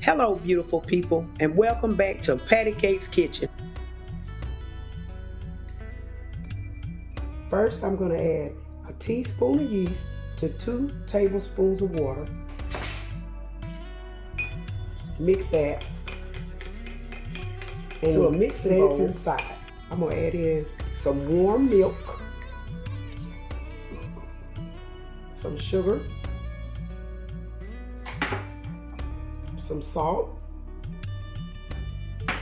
Hello, beautiful people, and welcome back to PattyKakes Kitchen. First, I'm going to add a teaspoon of yeast to 2 tablespoons of water. Mix that into a mixing bowl. To the side. I'm going to add in some warm milk, some sugar, some salt, and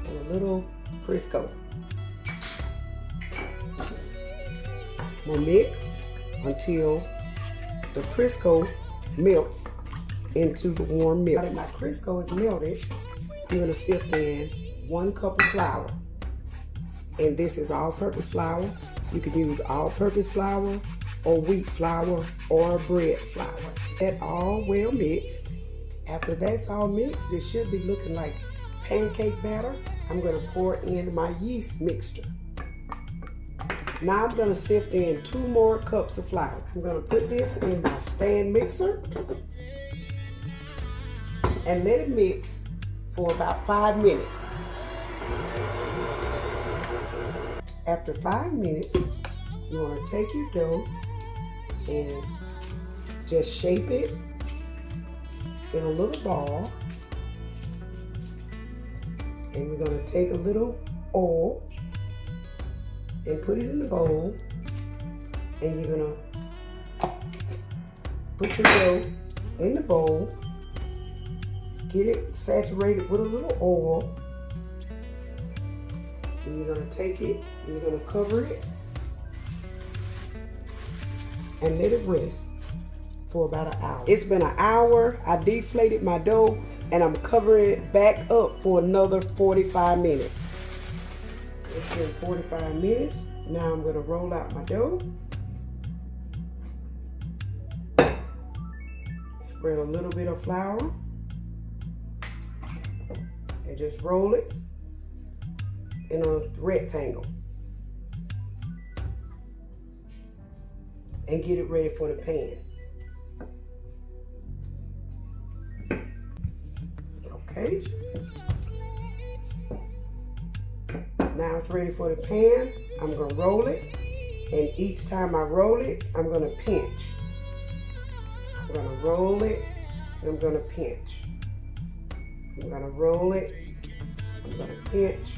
a little Crisco. We'll mix until the Crisco melts into the warm milk. Now that my Crisco is melted, I'm going to sift in 1 cup of flour. And this is all-purpose flour. You can use all-purpose flour or wheat flour or bread flour. That all well mixed. After that's all mixed, it should be looking like pancake batter. I'm going to pour in my yeast mixture. Now I'm going to sift in 2 more cups of flour. I'm going to put this in my stand mixer and let it mix for about 5 minutes. After 5 minutes, you want to take your dough and just shape it in a little ball. And we're going to take a little oil and put it in the bowl. And you're going to put your dough in the bowl. Get it saturated with a little oil. And you're going to take it and you're going to cover it and let it rest for about an hour. It's been an hour. I deflated my dough and I'm covering it back up for another 45 minutes. It's been 45 minutes. Now I'm going to roll out my dough. Spread a little bit of flour and just roll it in a rectangle and get it ready for the pan. Okay. Now it's ready for the pan. I'm going to roll it, and each time I roll it, I'm going to pinch. I'm going to roll it, and I'm going to pinch. I'm going to roll it, I'm going to pinch.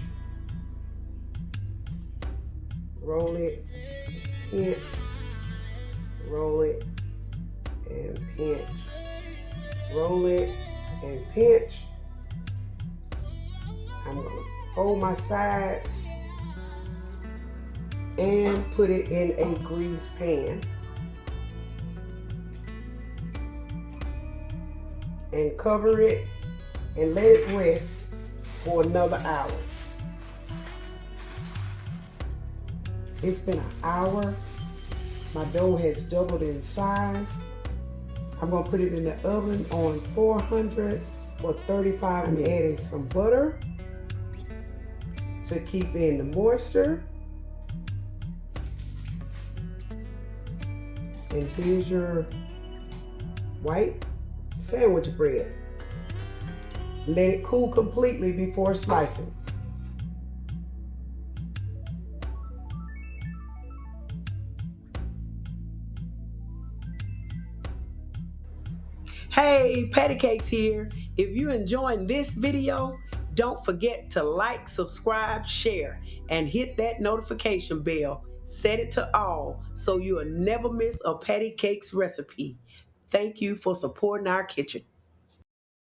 Roll it, pinch, roll it, and pinch. Roll it, and pinch. I'm going to fold my sides and put it in a greased pan. And cover it and let it rest for another hour. It's been an hour. My dough has doubled in size. I'm going to put it in the oven on 400 for 35 minutes. I'm adding some butter to keep in the moisture. And here's your white sandwich bread. Let it cool completely before slicing. Hey, PattyKakes here. If you're enjoying this video, don't forget to like, subscribe, share, and hit that notification bell. Set it to all so you'll never miss a PattyKakes recipe. Thank you for supporting our kitchen.